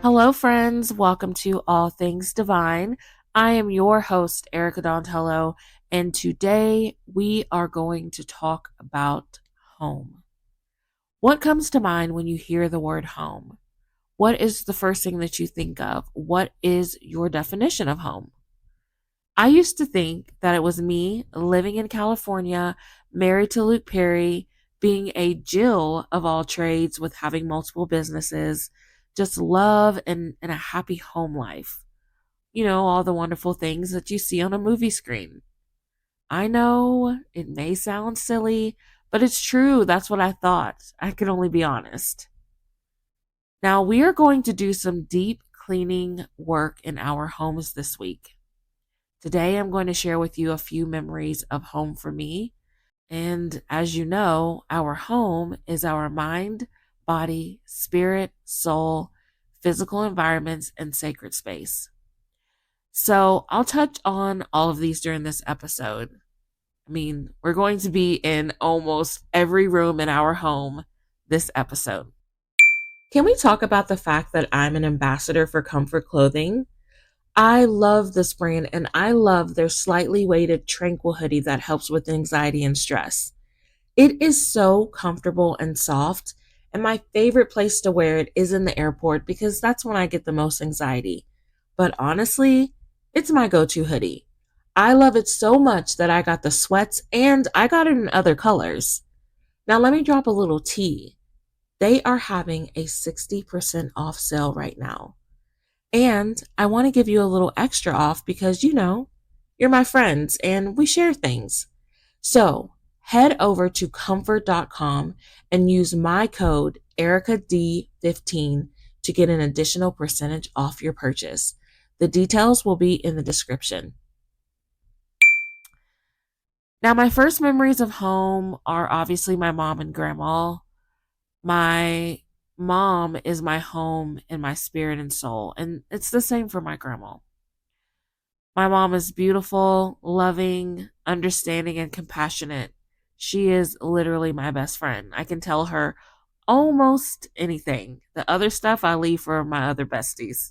Hello, friends. Welcome to All Things Divine. I am your host, Erica Dontello, and today we are going to talk about home. What comes to mind when you hear the word home? What is the first thing that you think of? What is your definition of home? I used to think that it was me living in California, married to Luke Perry, being a Jill of all trades with having multiple businesses, just love and a happy home life. You know, all the wonderful things that you see on a movie screen. I know it may sound silly, but it's true. That's what I thought. I can only be honest. Now, we are going to do some deep cleaning work in our homes this week. Today, I'm going to share with you a few memories of home for me. And as you know, our home is our mind, body, spirit, soul, physical environments, and sacred space. So I'll touch on all of these during this episode. I mean, we're going to be in almost every room in our home this episode. Can we talk about the fact that I'm an ambassador for comfort clothing? I love this brand and I love their slightly weighted tranquil hoodie that helps with anxiety and stress. It is so comfortable and soft, and my favorite place to wear it is in the airport because that's when I get the most anxiety. But honestly, it's my go to hoodie. I love it so much that I got the sweats and I got it in other colors. Now, let me drop a little tea. They are having a 60% off sale right now. And I want to give you a little extra off because, you're my friends and we share things. So head over to comfort.com and use my code EricaD15 to get an additional percentage off your purchase. The details will be in the description. Now, my first memories of home are obviously my mom and grandma. My mom is my home and my spirit and soul, and it's the same for my grandma. My mom is beautiful, loving, understanding, and compassionate. She is literally my best friend. I can tell her almost anything. The other stuff I leave for my other besties,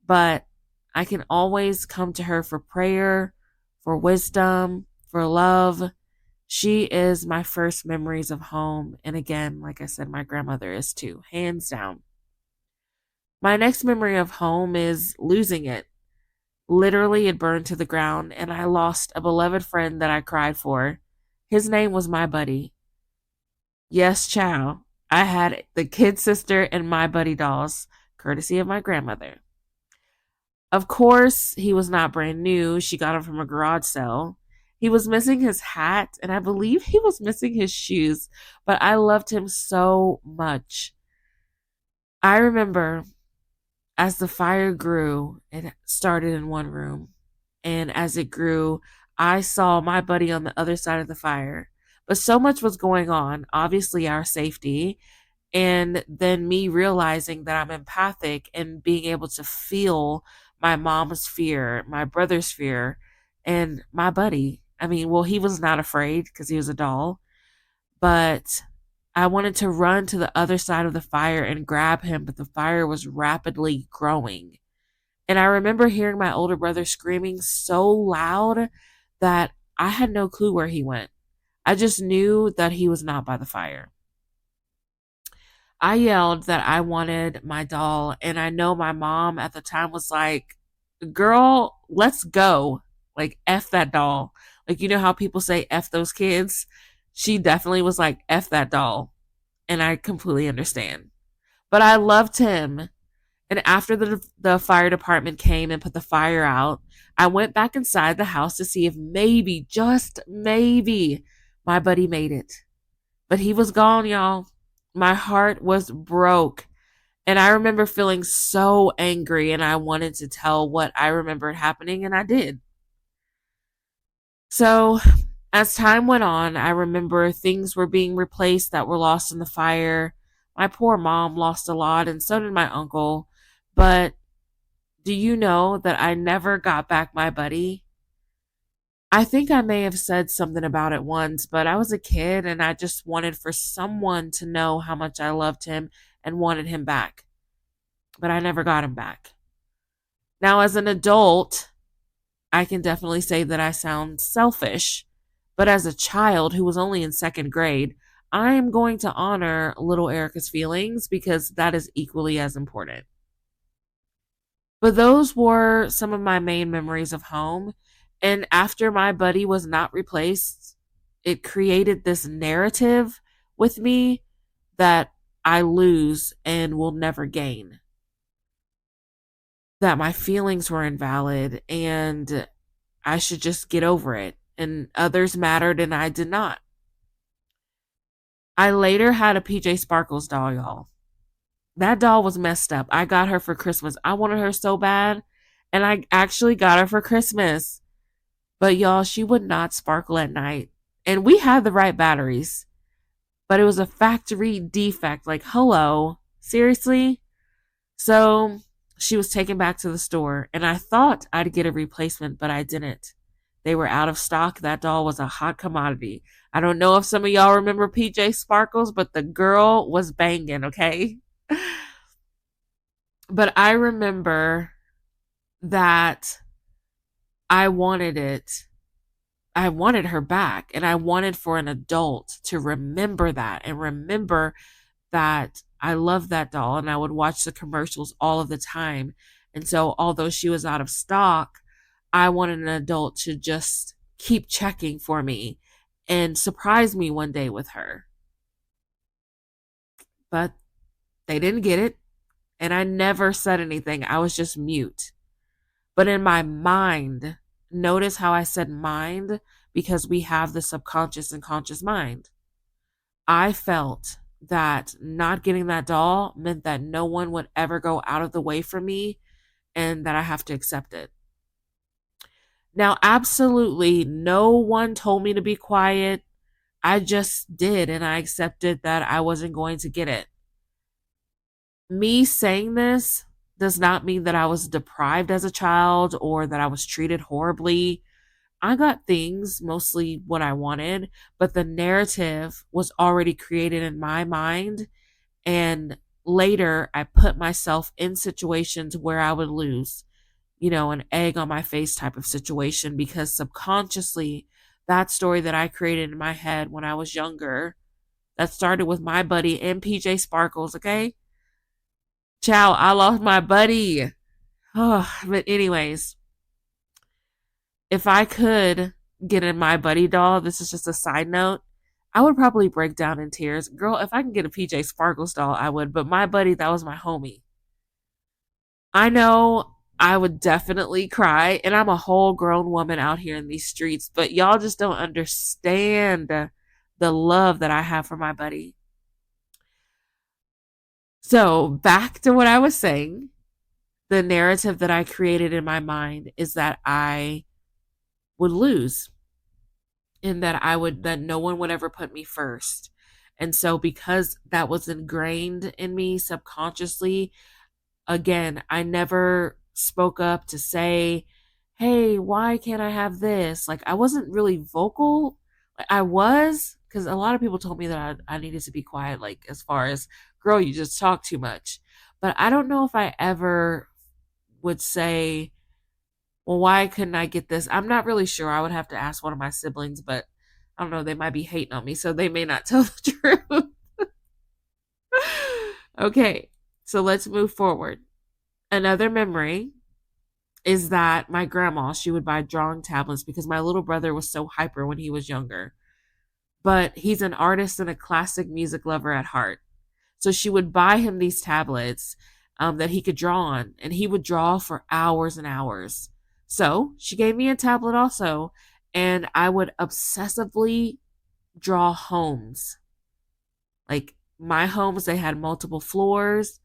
but I can always come to her for prayer, for wisdom, for love. She is my first memories of home. And again, like I said, my grandmother is too, hands down. My next memory of home is losing it. Literally, it burned to the ground, and I lost a beloved friend that I cried for. His name was my buddy. Yes, chow. I had the kid sister and my buddy dolls, courtesy of my grandmother. Of course, he was not brand new. She got him from a garage sale. He was missing his hat, and I believe he was missing his shoes, but I loved him so much. I remember as the fire grew, it started in one room. And as it grew, I saw my buddy on the other side of the fire. But so much was going on, obviously, our safety. And then me realizing that I'm empathic and being able to feel my mom's fear, my brother's fear, and my buddy. I mean, well, he was not afraid because he was a doll, but I wanted to run to the other side of the fire and grab him, but the fire was rapidly growing. And I remember hearing my older brother screaming so loud that I had no clue where he went. I just knew that he was not by the fire. I yelled that I wanted my doll, and I know my mom at the time was like, "Girl, let's go." Like, F that doll. Like, you know how people say F those kids? She definitely was like, F that doll. And I completely understand. But I loved him. And after the fire department came and put the fire out, I went back inside the house to see if maybe, just maybe, my buddy made it. But he was gone, y'all. My heart was broke. And I remember feeling so angry, and I wanted to tell what I remembered happening, and I did. So, as time went on, I remember things were being replaced that were lost in the fire. My poor mom lost a lot, and so did my uncle. But do you know that I never got back my buddy? I think I may have said something about it once, but I was a kid and I just wanted for someone to know how much I loved him and wanted him back. but I never got him back. Now, as an adult, I can definitely say that I sound selfish, but as a child who was only in second grade, I am going to honor little Erica's feelings because that is equally as important. But those were some of my main memories of home. And after my buddy was not replaced, it created this narrative with me that I lose and will never gain. That my feelings were invalid and I should just get over it. And others mattered and I did not. I later had a PJ Sparkles doll, y'all. That doll was messed up. I got her for Christmas. I wanted her so bad. And I actually got her for Christmas. But y'all, she would not sparkle at night. And we had the right batteries. But it was a factory defect. Like, hello. Seriously? So she was taken back to the store. And I thought I'd get a replacement, but I didn't. They were out of stock. That doll was a hot commodity. I don't know if some of y'all remember PJ Sparkles, but the girl was banging, okay? But I remember that I wanted it. I wanted her back, and I wanted for an adult to remember that and remember that I loved that doll and I would watch the commercials all of the time. And so, although she was out of stock, I wanted an adult to just keep checking for me and surprise me one day with her. But they didn't get it, and I never said anything. I was just mute. But in my mind, notice how I said mind because we have the subconscious and conscious mind. I felt that not getting that doll meant that no one would ever go out of the way for me and that I have to accept it. Now, absolutely no one told me to be quiet. I just did, and I accepted that I wasn't going to get it. Me saying this does not mean that I was deprived as a child or that I was treated horribly. I got things, mostly what I wanted, but the narrative was already created in my mind. And later, I put myself in situations where I would lose, an egg on my face type of situation because subconsciously, that story that I created in my head when I was younger, that started with my buddy and PJ Sparkles, okay? Ciao, I lost my buddy. Oh, but anyways, if I could get in my buddy doll, this is just a side note, I would probably break down in tears. Girl, if I can get a PJ Sparkles doll, I would. But my buddy, that was my homie. I know I would definitely cry, and I'm a whole grown woman out here in these streets, but y'all just don't understand the love that I have for my buddy. So, back to what I was saying, the narrative that I created in my mind is that I would lose and that no one would ever put me first. And so because that was ingrained in me subconsciously, again, I never spoke up to say, "Hey, why can't I have this?" Like I wasn't really vocal. I was because a lot of people told me that I needed to be quiet, like as far as, girl, you just talk too much. But I don't know if I ever would say, well, why couldn't I get this? I'm not really sure. I would have to ask one of my siblings, but I don't know. They might be hating on me, so they may not tell the truth. Okay, so let's move forward. Another memory is that my grandma, she would buy drawing tablets because my little brother was so hyper when he was younger. But he's an artist and a classic music lover at heart. So she would buy him these tablets that he could draw on, and he would draw for hours and hours. So she gave me a tablet also, and I would obsessively draw homes. Like my homes, they had multiple floors.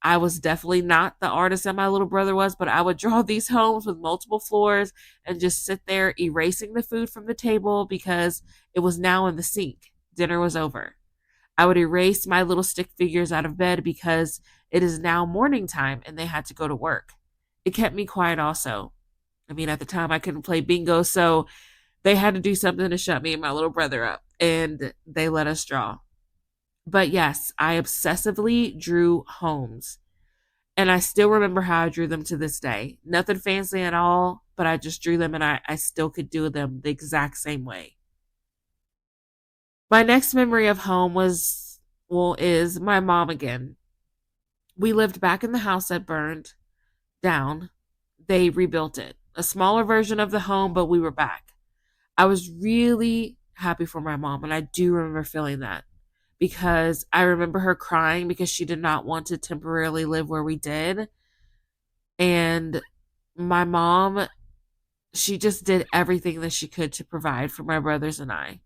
I was definitely not the artist that my little brother was, but I would draw these homes with multiple floors and just sit there erasing the food from the table because it was now in the sink. Dinner was over. I would erase my little stick figures out of bed because it is now morning time and they had to go to work. It kept me quiet also. I mean, at the time I couldn't play bingo, so they had to do something to shut me and my little brother up, and they let us draw. But yes, I obsessively drew homes. And I still remember how I drew them to this day. Nothing fancy at all, but I just drew them and I still could do them the exact same way. My next memory of home is my mom again. We lived back in the house that burned down. They rebuilt it. A smaller version of the home, but we were back. I was really happy for my mom, and I do remember feeling that because I remember her crying because she did not want to temporarily live where we did. And my mom, she just did everything that she could to provide for my brothers and I.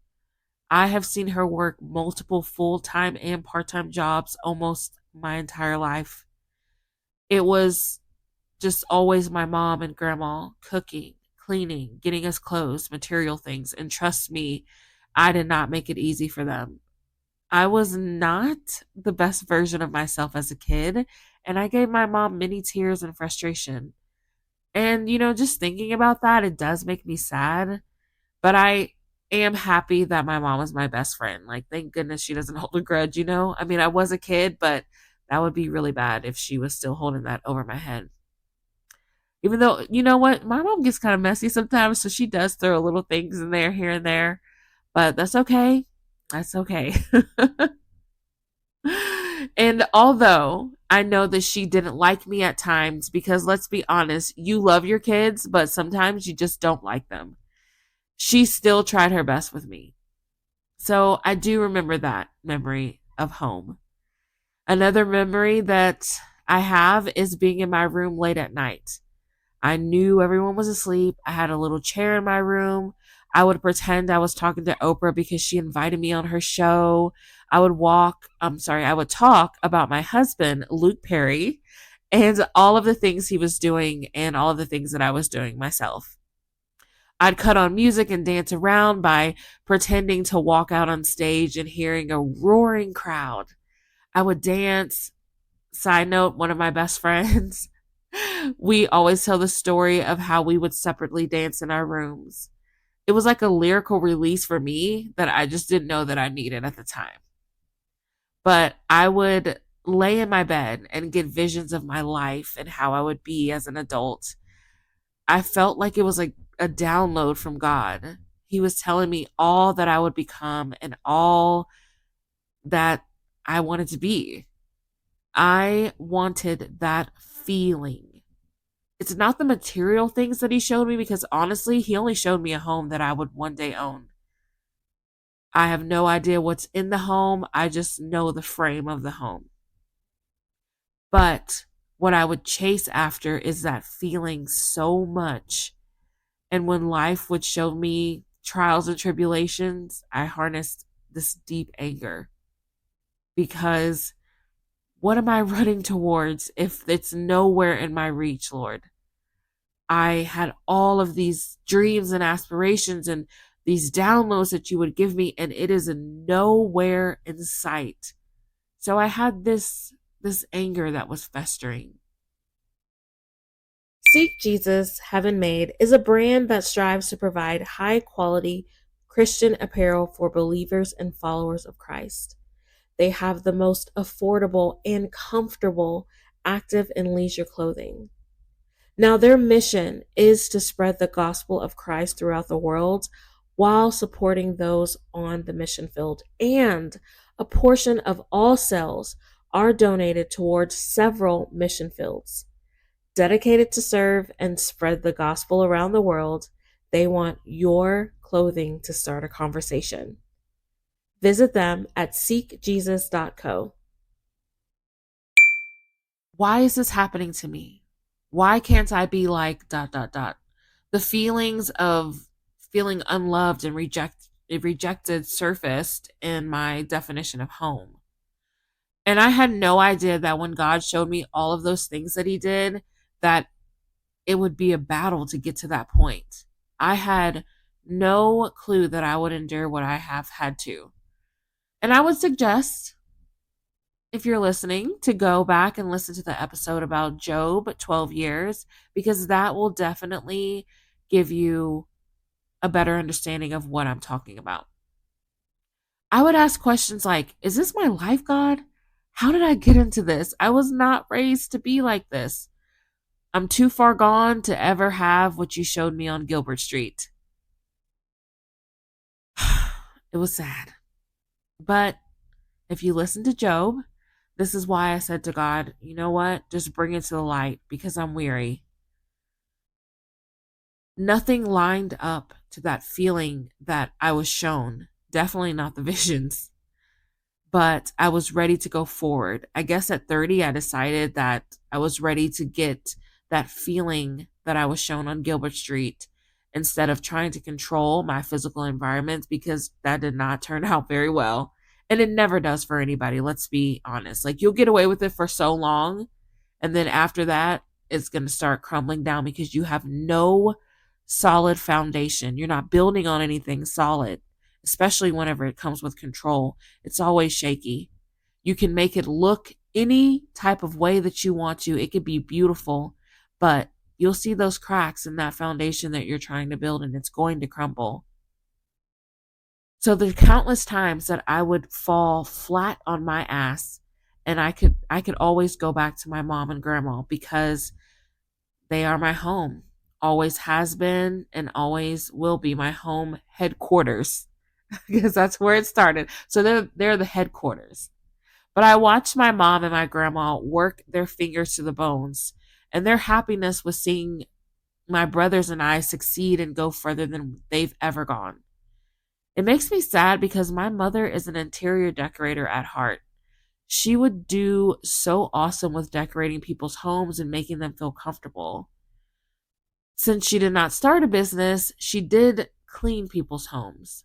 I have seen her work multiple full time and part time jobs almost my entire life. It was just always my mom and grandma cooking, cleaning, getting us clothes, material things. And trust me, I did not make it easy for them. I was not the best version of myself as a kid, and I gave my mom many tears and frustration. And, just thinking about that, it does make me sad. But I am happy that my mom was my best friend. Like, thank goodness she doesn't hold a grudge. I mean, I was a kid, but that would be really bad if she was still holding that over my head. Even though, you know what, my mom gets kind of messy sometimes, so she does throw little things in there here and there, but that's okay. That's okay. And although I know that she didn't like me at times, because let's be honest, you love your kids, but sometimes you just don't like them. She still tried her best with me. So I do remember that memory of home. Another memory that I have is being in my room late at night. I knew everyone was asleep. I had a little chair in my room. I would pretend I was talking to Oprah because she invited me on her show. I would talk about my husband, Luke Perry, and all of the things he was doing and all of the things that I was doing myself. I'd cut on music and dance around by pretending to walk out on stage and hearing a roaring crowd. I would dance. Side note, one of my best friends, we always tell the story of how we would separately dance in our rooms. It was like a lyrical release for me that I just didn't know that I needed at the time. But I would lay in my bed and get visions of my life and how I would be as an adult. I felt like it was like a download from God. He was telling me all that I would become and all that I wanted to be. I wanted that feeling. It's not the material things that he showed me because honestly, he only showed me a home that I would one day own. I have no idea what's in the home. I just know the frame of the home. But what I would chase after is that feeling so much. And when life would show me trials and tribulations, I harnessed this deep anger because what am I running towards if it's nowhere in my reach, Lord? I had all of these dreams and aspirations and these downloads that you would give me, and it is nowhere in sight. So I had this anger that was festering. Seek Jesus Heaven Made is a brand that strives to provide high quality Christian apparel for believers and followers of Christ. They have the most affordable and comfortable active and leisure clothing. Now, their mission is to spread the gospel of Christ throughout the world while supporting those on the mission field. And a portion of all sales are donated towards several mission fields. Dedicated to serve and spread the gospel around the world, they want your clothing to start a conversation. Visit them at seekjesus.co. Why is this happening to me? Why can't I be like ... The feelings of feeling unloved and rejected surfaced in my definition of home. And I had no idea that when God showed me all of those things that he did, that it would be a battle to get to that point. I had no clue that I would endure what I have had to. And I would suggest, if you're listening, to go back and listen to the episode about Job, 12 years, because that will definitely give you a better understanding of what I'm talking about. I would ask questions like, is this my life, God? How did I get into this? I was not raised to be like this. I'm too far gone to ever have what you showed me on Gilbert Street. It was sad. But if you listen to Job, this is why I said to God, you know what? Just bring it to the light because I'm weary. Nothing lined up to that feeling that I was shown. Definitely not the visions, but I was ready to go forward. I guess at 30, I decided that I was ready to get that feeling that I was shown on Gilbert Street instead of trying to control my physical environment because that did not turn out very well. And it never does for anybody. Let's be honest. Like you'll get away with it for so long. And then after that, it's going to start crumbling down because you have no solid foundation. You're not building on anything solid, especially whenever it comes with control. It's always shaky. You can make it look any type of way that you want to. It could be beautiful, but you'll see those cracks in that foundation that you're trying to build and it's going to crumble. So the countless times that I would fall flat on my ass and I could always go back to my mom and grandma because they are my home. Always has been and always will be my home headquarters because that's where it started. So they're the headquarters. But I watched my mom and my grandma work their fingers to the bones, and their happiness was seeing my brothers and I succeed and go further than they've ever gone. It makes me sad because my mother is an interior decorator at heart. She would do so awesome with decorating people's homes and making them feel comfortable. Since she did not start a business, she did clean people's homes.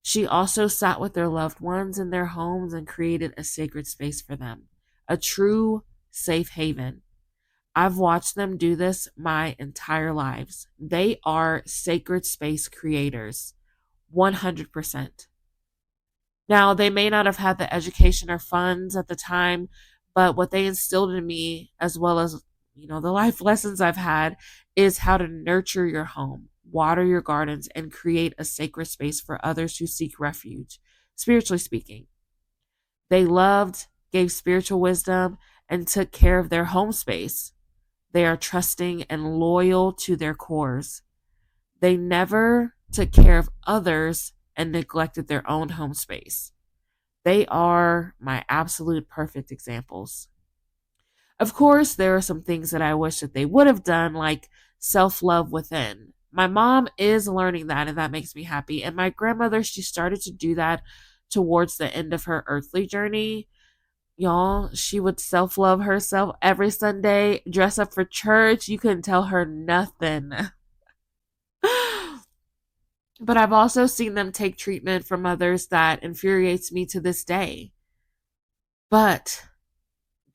She also sat with their loved ones in their homes and created a sacred space for them, a true safe haven. I've watched them do this my entire lives. They are sacred space creators, 100%. Now, they may not have had the education or funds at the time, but what they instilled in me, as well as, the life lessons I've had, is how to nurture your home, water your gardens, and create a sacred space for others who seek refuge, spiritually speaking. They loved, gave spiritual wisdom, and took care of their home space. They are trusting and loyal to their cores. They never took care of others and neglected their own home space. They are my absolute perfect examples. Of course, there are some things that I wish that they would have done, like self-love within. My mom is learning that, and that makes me happy. And my grandmother, she started to do that towards the end of her earthly journey. Y'all, she would self-love herself every Sunday, dress up for church. You couldn't tell her nothing. But I've also seen them take treatment from others that infuriates me to this day. But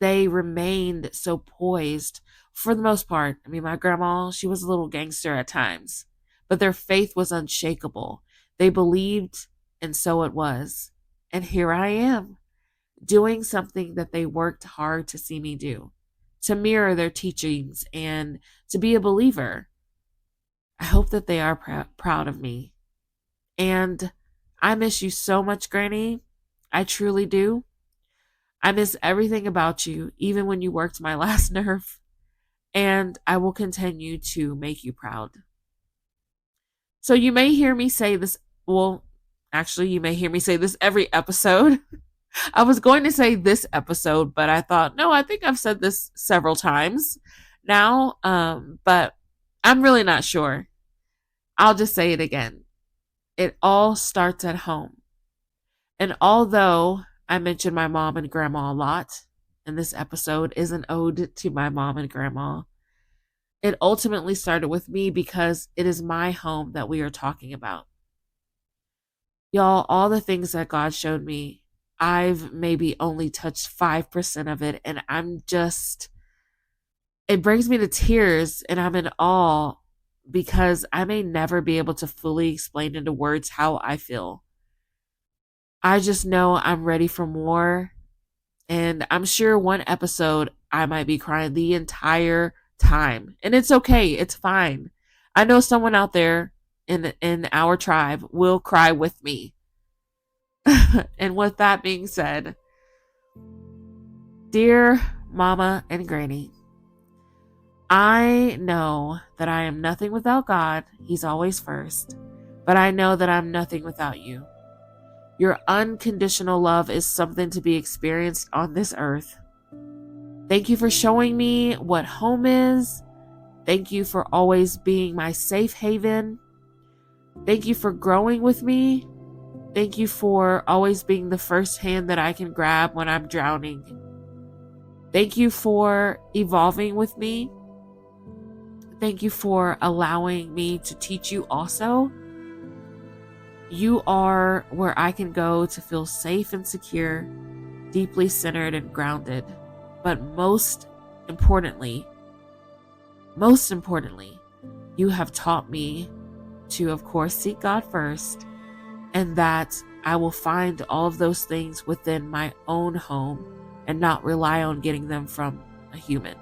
they remained so poised for the most part. I mean, my grandma, she was a little gangster at times, but their faith was unshakable. They believed, and so it was. And here I am, doing something that they worked hard to see me do, to mirror their teachings and to be a believer. I hope that they are proud of me. And I miss you so much, Granny. I truly do. I miss everything about you, even when you worked my last nerve. And I will continue to make you proud. So you may hear me say this. Well, actually, you may hear me say this every episode. I was going to say this episode, but I thought, no, I think I've said this several times now. But I'm really not sure. I'll just say it again. It all starts at home. And although I mentioned my mom and grandma a lot, and this episode is an ode to my mom and grandma, it ultimately started with me because it is my home that we are talking about. Y'all, all the things that God showed me, I've maybe only touched 5% of it, and it brings me to tears, and I'm in awe because I may never be able to fully explain into words how I feel. I just know I'm ready for more. And I'm sure one episode I might be crying the entire time. And it's okay. It's fine. I know someone out there in our tribe will cry with me. And with that being said, Dear Mama and Granny, I know that I am nothing without God. He's always first. But I know that I'm nothing without you. Your unconditional love is something to be experienced on this earth. Thank you for showing me what home is. Thank you for always being my safe haven. Thank you for growing with me. Thank you for always being the first hand that I can grab when I'm drowning. Thank you for evolving with me. Thank you for allowing me to teach you also. You are where I can go to feel safe and secure, deeply centered and grounded. But most importantly, you have taught me to, of course, seek God first, and that I will find all of those things within my own home and not rely on getting them from a human.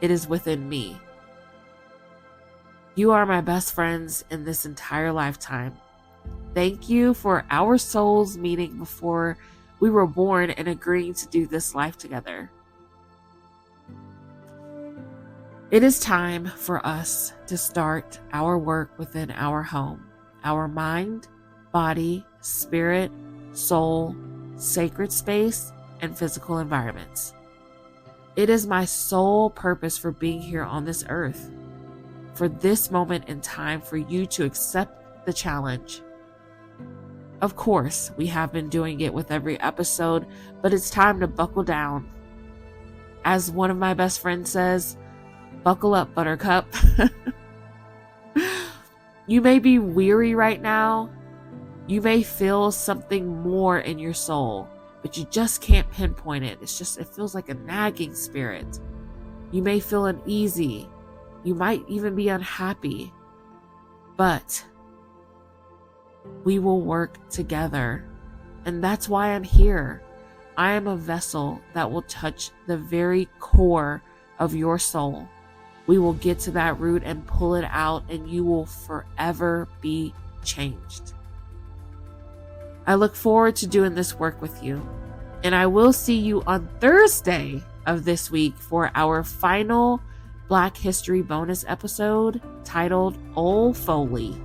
It is within me. You are my best friends in this entire lifetime. Thank you for our souls meeting before we were born and agreeing to do this life together. It is time for us to start our work within our home, our mind, body, spirit, soul, sacred space, and physical environments. It is my sole purpose for being here on this earth, for this moment in time, for you to accept the challenge. Of course, we have been doing it with every episode, but it's time to buckle down. As one of my best friends says, buckle up, buttercup. You may be weary right now. You may feel something more in your soul, but you just can't pinpoint it. It feels like a nagging spirit. You may feel uneasy. You might even be unhappy. But we will work together. And that's why I'm here. I am a vessel that will touch the very core of your soul. We will get to that root and pull it out, and you will forever be changed. I look forward to doing this work with you, and I will see you on Thursday of this week for our final Black History bonus episode titled Old Foley.